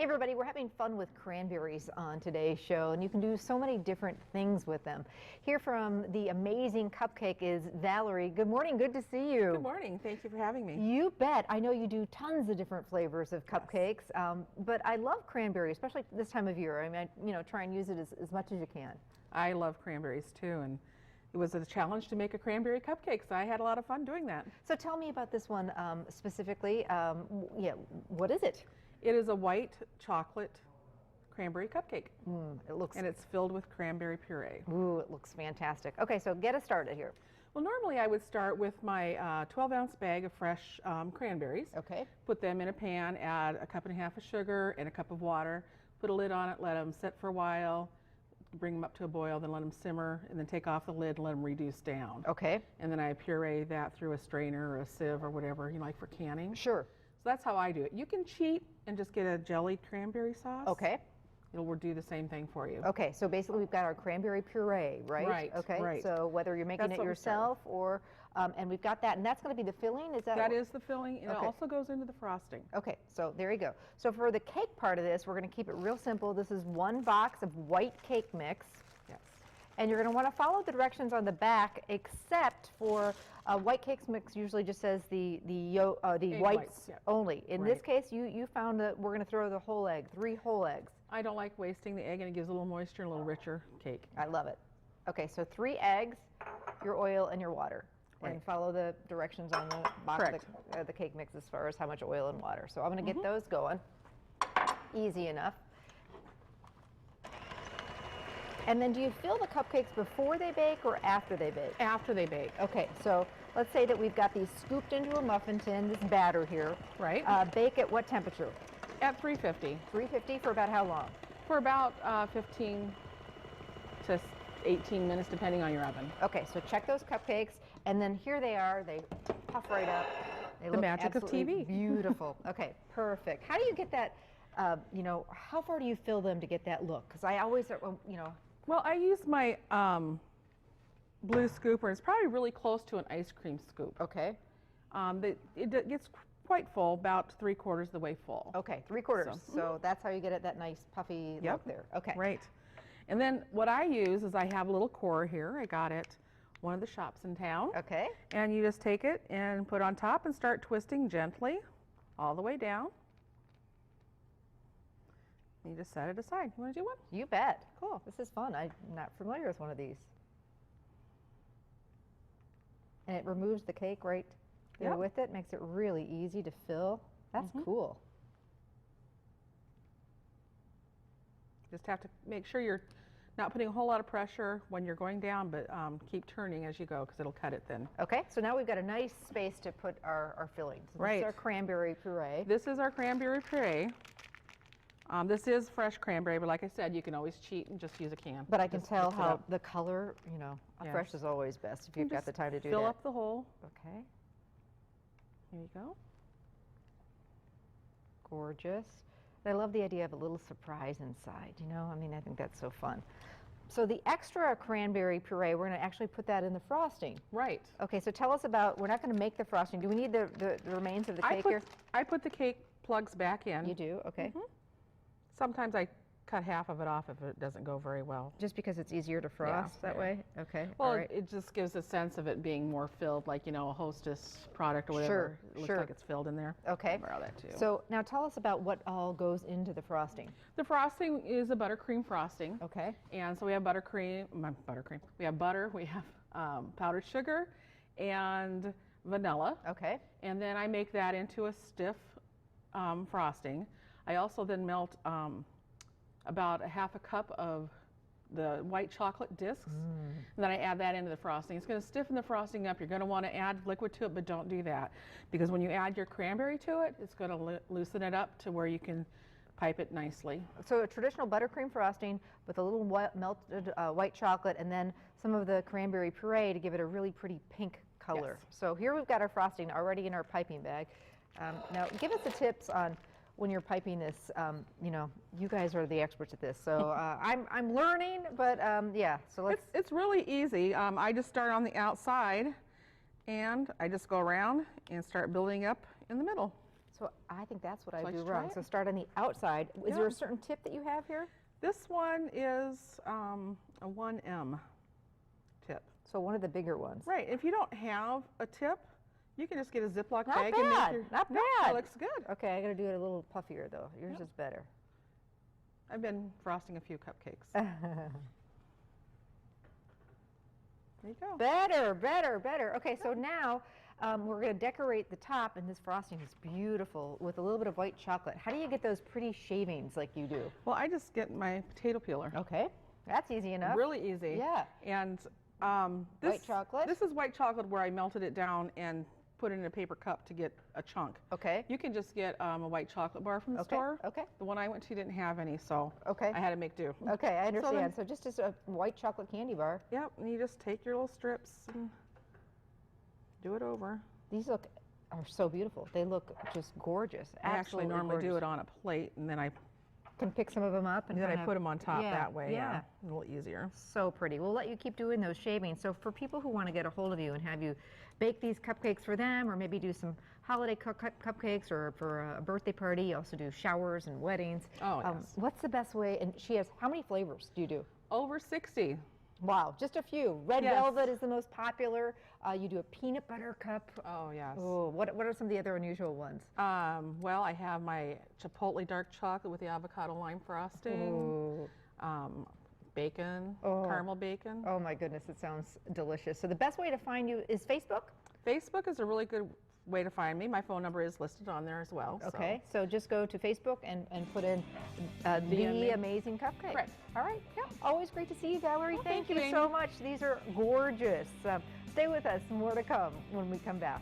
Hey everybody, we're having fun with cranberries on today's show, and you can do so many different things with them. Here from the Amazing Cupcake is Valerie. Good morning, good to see you. Good morning, thank you for having me. You bet. I know you do tons of different flavors of cupcakes, but I love cranberry, especially this time of year. I mean, try and use it as much as you can. I love cranberries too, and it was a challenge to make a cranberry cupcake, so I had a lot of fun doing that. So tell me about this one specifically. What is it? It is a white chocolate cranberry cupcake. It looks... And it's filled with cranberry puree. Ooh, it looks fantastic. Okay, so get us started here. Well, normally I would start with my 12-ounce bag of fresh cranberries. Okay. Put them in a pan, add a cup and a half of sugar and a cup of water, put a lid on it, let them sit for a while, bring them up to a boil, then let them simmer, and then take off the lid and let them reduce down. Okay. And then I puree that through a strainer or a sieve or whatever you like for canning. Sure. So that's how I do it. You can cheat and just get a jellied cranberry sauce. Okay. It'll do the same thing for you. Okay, so basically we've got our cranberry puree, right? Right, okay. right. So whether you're making it yourself or, and we've got that, and that's going to be the filling, is that? That is the filling, and okay. It also goes into the frosting. Okay, so there you go. So for the cake part of this, we're going to keep it real simple. This is 1 box of white cake mix. Yes. And you're going to want to follow the directions on the back, except for white cake mix usually just says the whites yep. only. In right. this case, you found that we're going to throw the whole egg, 3 whole eggs. I don't like wasting the egg, and it gives a little moisture and a little richer cake. I love it. Okay, so 3 eggs, your oil, and your water. Right. And follow the directions on the box of the cake mix as far as how much oil and water. So I'm going to get those going. Easy enough. And then do you fill the cupcakes before they bake or after they bake? After they bake. Okay, so let's say that we've got these scooped into a muffin tin, this batter here. Right. Bake at what temperature? At 350. 350 for about how long? For about 15 to 18 minutes, depending on your oven. Okay, so check those cupcakes, and then here they are. They puff right up. They the look magic of TV. Beautiful. Okay, perfect. How do you get that, how far do you fill them to get that look? Because I always, Well, I use my blue scooper. It's probably really close to an ice cream scoop. Okay. It gets quite full, about 3/4 of the way full. Okay, 3/4. So that's how you get it, that nice puffy look there. Okay. Right. And then what I use is I have a little core here. I got it one of the shops in town. Okay. And you just take it and put it on top and start twisting gently all the way down. You just set it aside. You want to do one? You bet. Cool. This is fun. I'm not familiar with one of these. And it removes the cake right there with it. Makes it really easy to fill. That's cool. Just have to make sure you're not putting a whole lot of pressure when you're going down, but keep turning as you go because it'll cut it thin. Okay, so now we've got a nice space to put our fillings. Right. This is our cranberry puree. This is our cranberry puree. This is fresh cranberry, but like I said, you can always cheat and just use a can. But I can tell how the color, fresh is always best if you've got just the time to do fill that. up the hole. Okay. Here you go. Gorgeous. I love the idea of a little surprise inside, I think that's so fun. So the extra cranberry puree, we're going to actually put that in the frosting. Right. Okay, so tell us about, we're not going to make the frosting. Do we need the remains of the cake here? I put the cake plugs back in. You do? Okay. Sometimes I cut half of it off if it doesn't go very well. Just because it's easier to frost that way? Okay. Well, all right. it just gives a sense of it being more filled, like, a Hostess product or whatever. It looks like it's filled in there. Okay. Borrow that too. So now tell us about what all goes into the frosting. The frosting is a buttercream frosting. Okay. And so we have buttercream. We have butter, we have powdered sugar and vanilla. Okay. And then I make that into a stiff frosting. I also then melt about a half a cup of the white chocolate discs, and then I add that into the frosting. It's going to stiffen the frosting up. You're going to want to add liquid to it, but don't do that, because when you add your cranberry to it, it's going to loosen it up to where you can pipe it nicely. So a traditional buttercream frosting with a little melted white chocolate and then some of the cranberry puree to give it a really pretty pink color. Yes. So here we've got our frosting already in our piping bag. Now give us the tips on when you're piping this. You guys are the experts at this, so I'm learning, but yeah, so let's... It's really easy. I just start on the outside, and I just go around and start building up in the middle. So I think that's what I Let's do try wrong. it. So start on the outside. Is Yeah. there a certain tip that you have here? This one is a 1M tip. So one of the bigger ones. Right. If you don't have a tip, you can just get a Ziploc Not bag bad. and make your. Not No, bad. That looks good. Okay, I got to do it a little puffier though. Yours is better. I've been frosting a few cupcakes. There you go. Better, better, better. Okay, so now we're going to decorate the top, and this frosting is beautiful with a little bit of white chocolate. How do you get those pretty shavings like you do? Well, I just get my potato peeler. Okay, that's easy enough. Really easy. Yeah. And White chocolate? This is white chocolate where I melted it down and put it in a paper cup to get a chunk. Okay. You can just get a white chocolate bar from the Okay, store. okay. The one I went to didn't have any, so Okay. I had to make do. Okay, I understand. then- So just as a white chocolate candy bar. Yep, and you just take your little strips and do it over. These are so beautiful. They look just gorgeous. I actually normally do it on a plate, and then I Can pick some of them up and kind of put them on top yeah, that way. yeah. A little easier. So pretty. We'll let you keep doing those shavings. So for people who want to get a hold of you and have you bake these cupcakes for them, or maybe do some holiday cupcakes, or for a birthday party, you also do showers and weddings. Oh, yes. What's the best way? And she has, how many flavors do you do? Over 60. Wow, just a few. Red Yes. velvet is the most popular. You do a peanut butter cup. Oh, yes. Oh, what are some of the other unusual ones? Well, I have my Chipotle dark chocolate with the avocado lime frosting. Ooh. Bacon, Oh. caramel bacon. Oh my goodness, it sounds delicious. So the best way to find you is Facebook? Facebook is a really good way to find me. My phone number is listed on there as well. so- Okay, so just go to Facebook and put in the Amazing Cupcake. Correct. All right, yeah, always great to see you, Valerie. Well, thank thank you, you so Amy. much. These are gorgeous. Stay with us, more to come when we come back.